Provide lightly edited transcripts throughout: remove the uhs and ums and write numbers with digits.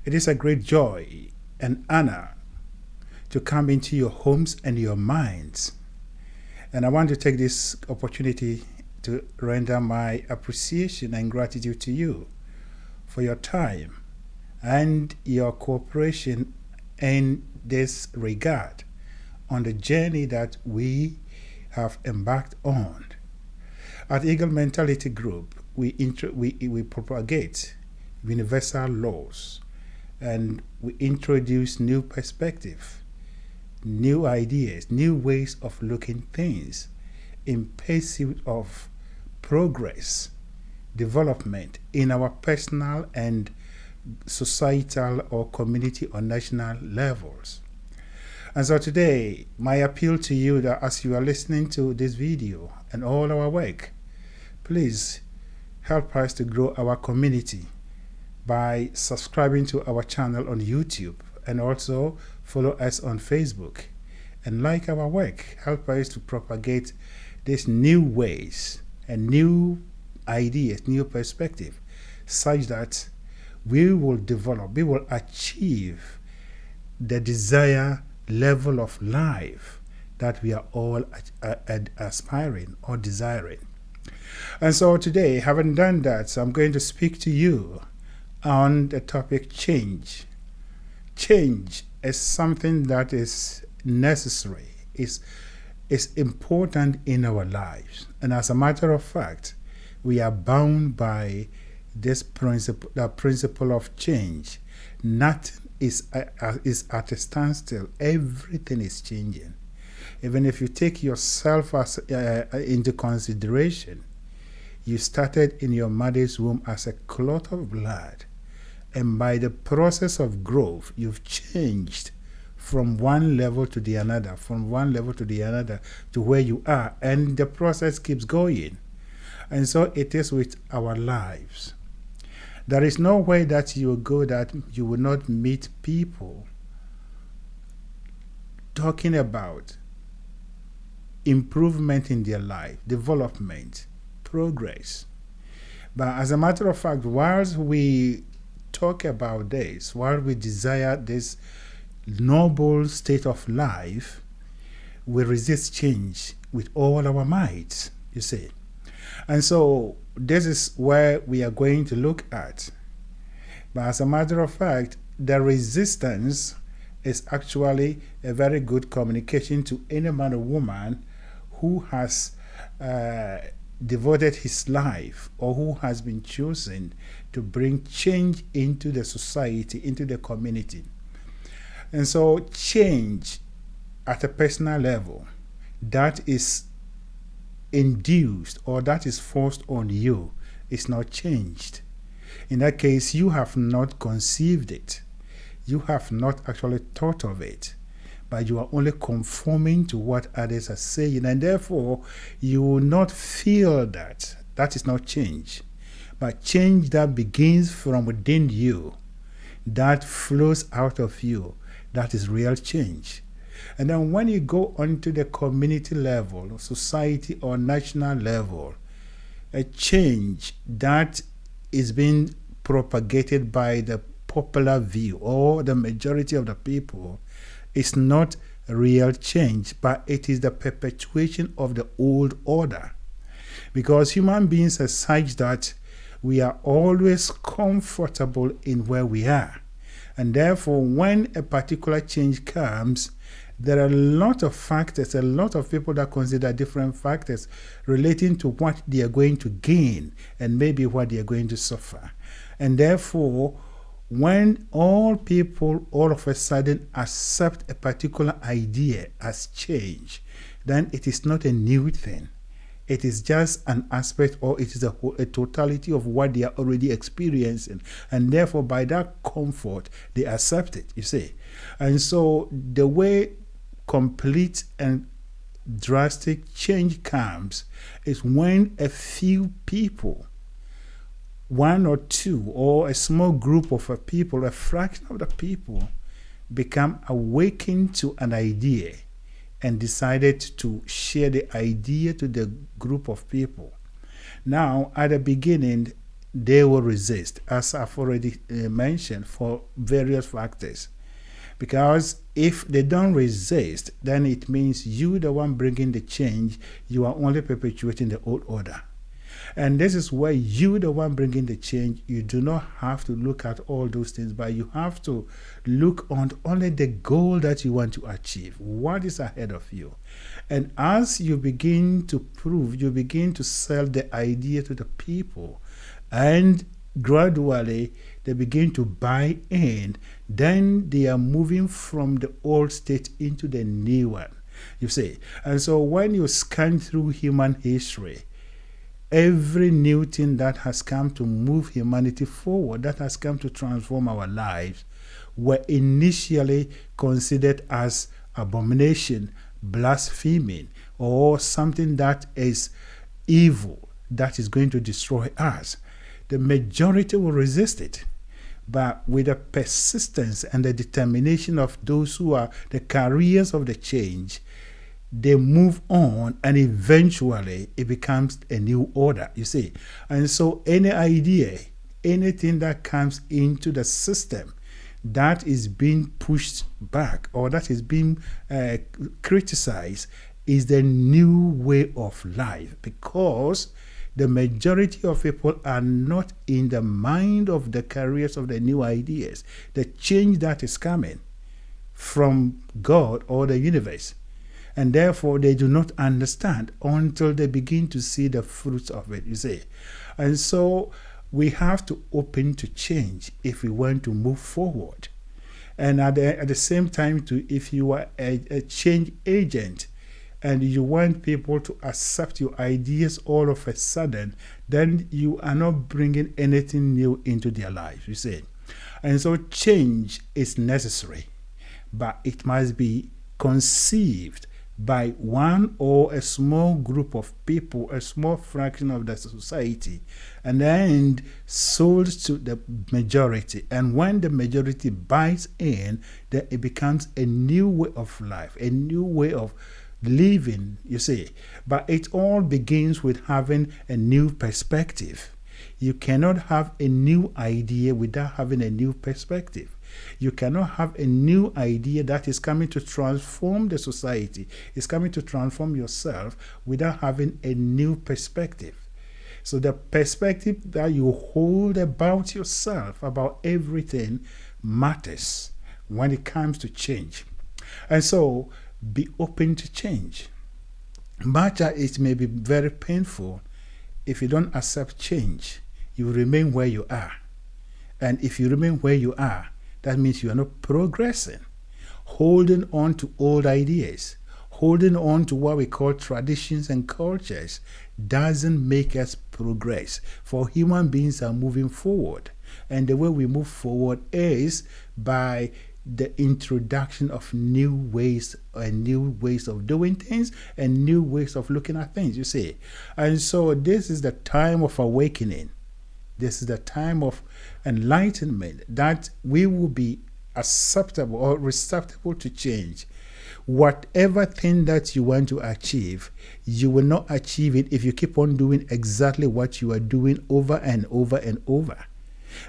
It is a great joy and honor to come into your homes and your minds. And I want to take this opportunity to render my appreciation and gratitude to you for your time and your cooperation in this regard on the journey that we have embarked on. At Eagle Mentality Group, we propagate universal laws, and we introduce new perspective, new ideas, new ways of looking things in pursuit of progress, development in our personal and societal or community or national levels. And so today, my appeal to you that as you are listening to this video and all our work, please help us to grow our community by subscribing to our channel on YouTube, and also follow us on Facebook and like our work. Help us to propagate these new ways and new ideas, new perspective, such that we will develop, we will achieve the desired level of life that we are all aspiring or desiring. And so today, having done that, I'm going to speak to you on the topic change. Change is something that is necessary, is important in our lives. And as a matter of fact, we are bound by this principle, the principle of change. Nothing is at a standstill. Everything is changing. Even if you take yourself into consideration, you started in your mother's womb as a clot of blood, and by the process of growth, you've changed from one level to the another, from one level to the another, to where you are, and the process keeps going. And so it is with our lives. There is no way that you will go that you will not meet people talking about improvement in their life, development, progress. But as a matter of fact, whilst we talk about this, while we desire this noble state of life, we resist change with all our might, you see. And so this is where we are going to look at. But as a matter of fact, the resistance is actually a very good communication to any man or woman who has devoted his life, or who has been chosen to bring change into the society, into the community. And so change at a personal level that is induced or that is forced on you is not changed. In that case, you have not conceived it. You have not actually thought of it, but you are only conforming to what others are saying, and therefore you will not feel that. That is not change. But change that begins from within you, that flows out of you, that is real change. And then when you go onto the community level, society or national level, a change that is being propagated by the popular view or the majority of the people is not real change, but it is the perpetuation of the old order. Because human beings are such that we are always comfortable in where we are. And therefore, when a particular change comes, there are a lot of factors, a lot of people that consider different factors relating to what they are going to gain and maybe what they are going to suffer. And therefore, when all people all of a sudden accept a particular idea as change, then it is not a new thing. It is just an aspect, or it is a totality of what they are already experiencing. And therefore, by that comfort, they accept it, you see. And so the way complete and drastic change comes is when a few people, one or two, or a small group of people, a fraction of the people, become awakened to an idea and decided to share the idea to the group of people. Now, at the beginning, they will resist, as I've already mentioned, for various factors. Because if they don't resist, then it means you, the one bringing the change, you are only perpetuating the old order. And this is where you, the one bringing the change, you do not have to look at all those things, but you have to look on only the goal that you want to achieve. What is ahead of you? And as you begin to prove, you begin to sell the idea to the people, and gradually they begin to buy in, then they are moving from the old state into the new one, you see. And so when you scan through human history, every new thing that has come to move humanity forward, that has come to transform our lives, were initially considered as abomination, blaspheming, or something that is evil, that is going to destroy us. The majority will resist it. But with the persistence and the determination of those who are the carriers of the change, they move on, and eventually it becomes a new order, you see. And so any idea, anything that comes into the system that is being pushed back or that is being criticized is the new way of life, because the majority of people are not in the mind of the carriers of the new ideas, the change that is coming from God or the universe. And therefore, they do not understand until they begin to see the fruits of it, you see. And so we have to open to change if we want to move forward. And at the same time, too, if you are a change agent and you want people to accept your ideas all of a sudden, then you are not bringing anything new into their lives, you see. And so change is necessary, but it must be conceived by one or a small group of people, a small fraction of the society, and then sold to the majority. And when the majority buys in, then it becomes a new way of life, a new way of living, you see. But it all begins with having a new perspective. You cannot have a new idea without having a new perspective. You cannot have a new idea that is coming to transform the society, is coming to transform yourself without having a new perspective. So the perspective that you hold about yourself, about everything, matters when it comes to change. And so be open to change. Much as it may be very painful, if you don't accept change, you remain where you are. And if you remain where you are, that means you are not progressing. Holding on to old ideas, holding on to what we call traditions and cultures, doesn't make us progress. For human beings are moving forward. And the way we move forward is by the introduction of new ways and new ways of doing things and new ways of looking at things, you see. And so this is the time of awakening. This is the time of enlightenment, that we will be acceptable or receptible to change. Whatever thing that you want to achieve, you will not achieve it if you keep on doing exactly what you are doing over and over and over.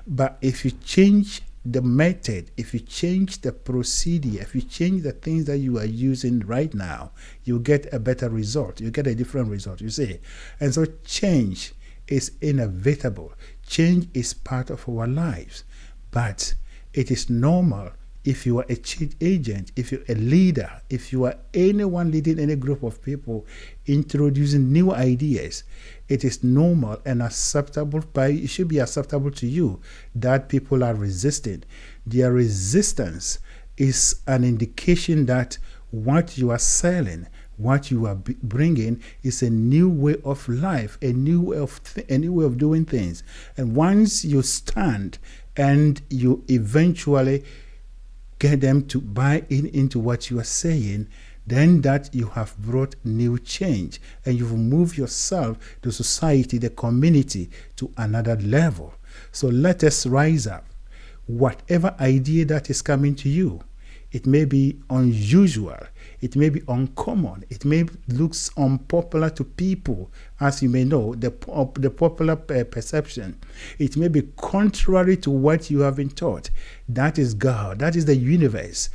But if you change the method, if you change the procedure, if you change the things that you are using right now, you get a better result. You get a different result, you see. And so change is inevitable. Change is part of our lives. But it is normal if you are a change agent, if you're a leader, if you are anyone leading any group of people introducing new ideas, it is normal and acceptable, but it should be acceptable to you that people are resisting. Their resistance is an indication that what you are selling, what you are bringing, is a new way of life, a new way of doing things. And once you stand and you eventually get them to buy into what you are saying, then that you have brought new change and you've moved yourself, the society, the community to another level. So let us rise up. Whatever idea that is coming to you, It may be unusual. It may be uncommon. It may look unpopular to people, as you may know, the popular perception. It may be contrary to what you have been taught. That is God. That is the universe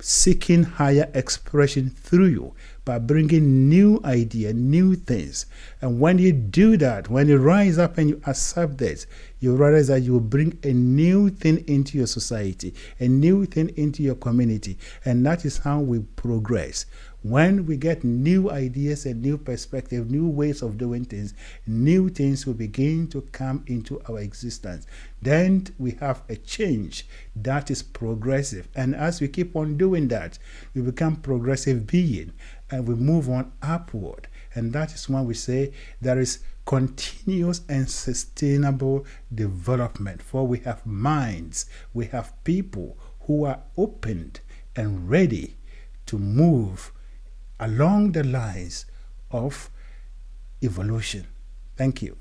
seeking higher expression through you by bringing new idea, new things. And when you do that, when you rise up and you accept this, you realize that you will bring a new thing into your society, a new thing into your community. And that is how we progress. When we get new ideas and new perspective, new ways of doing things, new things will begin to come into our existence. Then we have a change that is progressive. And as we keep on doing that, we become progressive being and we move on upward. And that is when we say there is continuous and sustainable development. For we have minds, we have people who are opened and ready to move along the lines of evolution. Thank you.